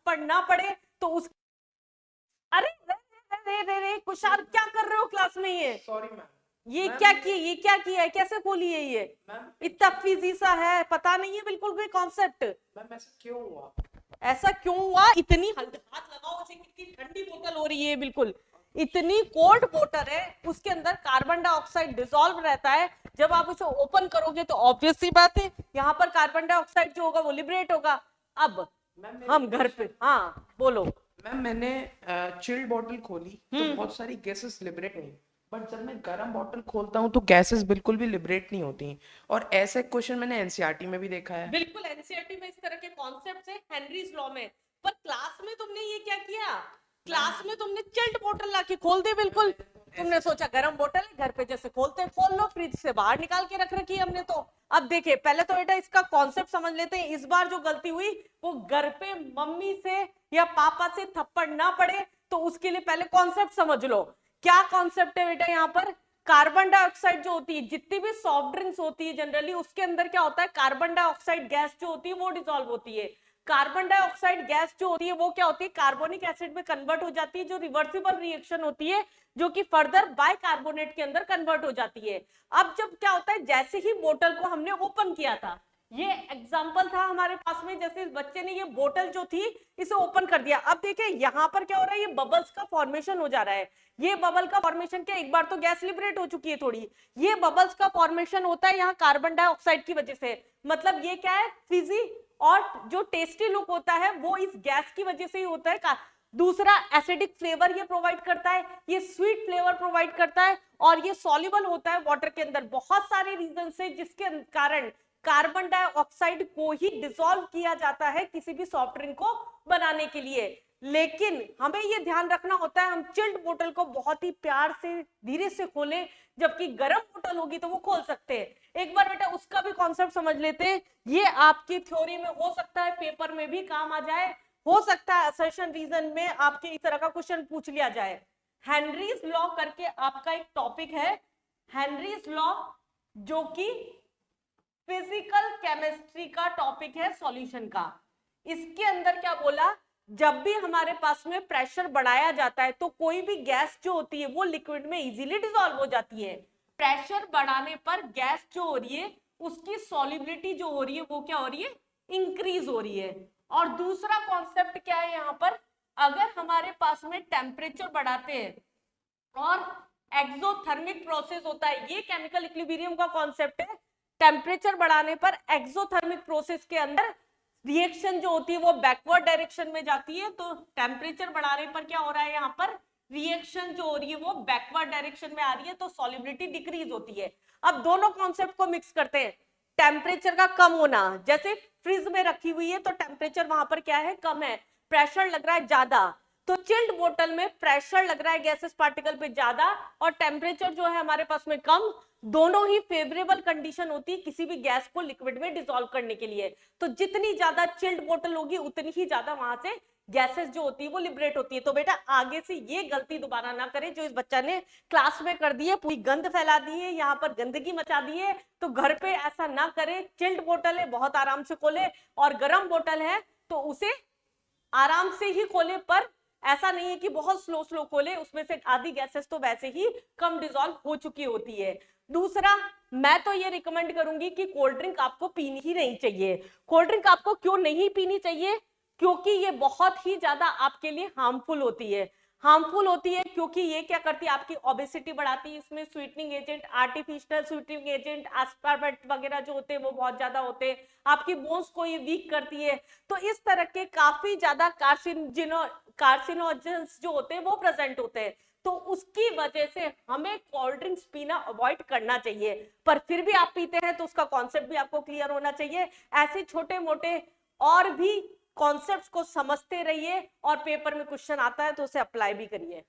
थप्पड़ ना पड़े तो उस अरे रे कुशार क्या कर रहे हो क्लास में? ये सॉरी मैम। ये क्या किए, ये क्या किया है, कैसे खोली है ये? इतना फिजी सा है, पता नहीं है बिल्कुल भी कॉन्सेप्ट। मैम ऐसा क्यों हुआ? ऐसा क्यों हुआ? इतनी हाथ लगाओ उसे, कितनी ठंडी बोतल हो रही है, बिल्कुल इतनी कोल्ड बोतल है, उसके अंदर कार्बन डाइऑक्साइड डिसॉल्व रहता है। जब आप इसे ओपन करोगे तो ऑब्वियस सी बात है यहाँ पर कार्बन डाइऑक्साइड जो होगा वो लिबरेट होगा। अब हम घर पे, हाँ बोलो। मैम मैंने चिल्ड बॉटल खोली तो बहुत सारी गैसेस लिबरेट हुई, बट जब मैं गर्म बॉटल खोलता हूँ तो गैसेस बिल्कुल भी लिबरेट नहीं होती। और ऐसे क्वेश्चन मैंने एनसीईआरटी में भी देखा है। बिल्कुल एनसीईआरटी में इस तरह के कॉन्सेप्ट्स है, हेनरीज लॉ में। पर क्लास में तुमने ये क्या किया? क्लास में तुमने चिल्ड बोतल लाके खोल दी, बिल्कुल तुमने सोचा गर्म बोतल है, घर पे जैसे खोलते हैं खोल लो, फ्रिज से बाहर निकाल के रख रखी है हमने तो। अब देखिए पहले तो बेटा इसका कॉन्सेप्ट समझ लेते हैं। इस बार जो गलती हुई वो घर पे मम्मी से या पापा से थप्पड़ ना पड़े, तो उसके लिए पहले कॉन्सेप्ट समझ लो। क्या कॉन्सेप्ट है बेटा यहाँ पर? कार्बन डाइऑक्साइड जो होती है, जितनी भी सॉफ्ट ड्रिंक्स होती है जनरली, उसके अंदर क्या होता है, कार्बन डाइऑक्साइड गैस जो होती है वो डिसॉल्व होती है। कार्बन डाइऑक्साइड गैस जो होती है वो क्या होती है, कार्बोनिक एसिड में कन्वर्ट हो जाती है, जो रिवर्सिबल रिएक्शन होती है, जो कि फर्दर बाइकार्बोनेट के अंदर कन्वर्ट हो जाती है। अब जब क्या होता है, जैसे ही बोतल को हमने ओपन किया था, ये एग्जाम्पल था हमारे पास में, जैसे इस बच्चे ने ये बोतल जो थी इसे ओपन कर दिया। अब देखिए यहाँ पर क्या हो रहा है, ये बबल्स का फॉर्मेशन हो जा रहा है। ये बबल का फॉर्मेशन क्या, एक बार तो गैस लिबरेट हो चुकी है थोड़ी, ये बबल्स का फॉर्मेशन होता है यहाँ कार्बन डाइऑक्साइड की वजह से। मतलब ये क्या है, फिजी और जो टेस्टी लुक होता है वो इस गैस की वजह से ही होता है। दूसरा एसिडिक फ्लेवर ये प्रोवाइड करता है, ये स्वीट फ्लेवर प्रोवाइड करता है, और ये सॉल्युबल होता है वाटर के अंदर। बहुत सारे रीजन से जिसके कारण कार्बन डाइऑक्साइड को ही डिसॉल्व किया जाता है किसी भी सॉफ्ट ड्रिंक को बनाने के लिए। लेकिन हमें ये ध्यान रखना होता है, हम चिल्ड बोतल को बहुत ही प्यार से धीरे से खोलें, जबकि गर्म बोतल होगी तो वो खोल सकते हैं। एक बार बेटा उसका भी कॉन्सेप्ट समझ लेते हैं। ये आपकी थ्योरी में हो सकता है पेपर में भी काम आ जाए, हो सकता है असर्शन रीजन में आपके इस तरह का क्वेश्चन पूछ लिया जाए। हेनरीज लॉ करके आपका एक टॉपिक है, हेनरीज लॉ, जो कि फिजिकल केमिस्ट्री का टॉपिक है सॉल्यूशन का। इसके अंदर क्या बोला, जब भी हमारे पास में प्रेशर बढ़ाया जाता है तो कोई भी गैस जो होती है वो लिक्विड में इजीली डिसॉल्व हो जाती है। प्रेशर बढ़ाने पर गैस जो हो रही है उसकी सॉल्युबिलिटी जो हो रही है वो क्या हो रही है, इंक्रीज हो रही है। और दूसरा कॉन्सेप्ट क्या है यहाँ पर, अगर हमारे पास में टेम्परेचर बढ़ाते हैं और एक्सोथर्मिक प्रोसेस होता है, ये केमिकल इक्विलिब्रियम का कॉन्सेप्ट है। टेम्परेचर बढ़ाने पर एक्सोथर्मिक प्रोसेस के अंदर रिएक्शन जो होती है वो बैकवर्ड डायरेक्शन में जाती है, तो टेम्परेचर बढ़ाने पर क्या हो रहा है, यहाँ पर रिएक्शन जो हो रही है वो बैकवर्ड डायरेक्शन में आ रही है, तो सॉल्युबिलिटी डिक्रीज होती है। अब दोनों कॉन्सेप्ट को मिक्स करते हैं। टेम्परेचर का कम होना, जैसे फ्रिज में रखी हुई है तो टेम्परेचर वहां पर क्या है, कम है, प्रेशर लग रहा है ज्यादा, तो चिल्ड बोतल में प्रेशर लग रहा है गैसेस पार्टिकल पे ज्यादा और टेम्परेचर जो है हमारे पास में कम। दोनों ही फेवरेबल कंडीशन होती है किसी भी गैस को लिक्विड में डिसॉल्व करने के लिए। तो जितनी ज्यादा चिल्ड बोतल होगी उतनी ही ज्यादा वहां से गैसेस जो होती है वो लिबरेट होती है। तो बेटा आगे से ये गलती दोबारा ना करें जो इस बच्चा ने क्लास में कर दी है, पूरी गंद फैला दी है, यहाँ पर गंदगी मचा दी है। तो घर पे ऐसा ना करें, चिल्ड बोतल है बहुत आराम से खोले, और गर्म बोतल है तो उसे आराम से ही खोले, पर ऐसा नहीं है कि बहुत स्लो स्लो खोले, उसमें से आधी गैसेस तो वैसे ही कम डिसॉल्व हो चुकी होती है। दूसरा, मैं तो ये रिकमेंड करूंगी कि कोल्ड ड्रिंक आपको पीनी ही नहीं चाहिए। कोल्ड ड्रिंक आपको क्यों नहीं पीनी चाहिए, क्योंकि ये बहुत ही ज्यादा आपके लिए हार्मफुल होती है। हार्मफुल होती है क्योंकि ये क्या करती है, आपकी ओबेसिटी बढ़ाती है, इसमें sweetening agent, artificial sweetening agent, aspartate वगैरह जो होते हैं वो बहुत ज्यादा होते हैं, आपकी बोन्स को ये वीक करती है। तो इस तरह के काफी ज्यादा कार्सिनोजेंस जो होते हैं वो प्रेजेंट होते हैं, तो उसकी वजह से हमें कोल्ड ड्रिंक्स पीना अवॉइड करना चाहिए। पर फिर भी आप पीते हैं तो उसका कॉन्सेप्ट भी आपको क्लियर होना चाहिए। ऐसे छोटे मोटे और भी कॉन्सेप्ट्स को समझते रहिए, और पेपर में क्वेश्चन आता है तो उसे अप्लाई भी करिए।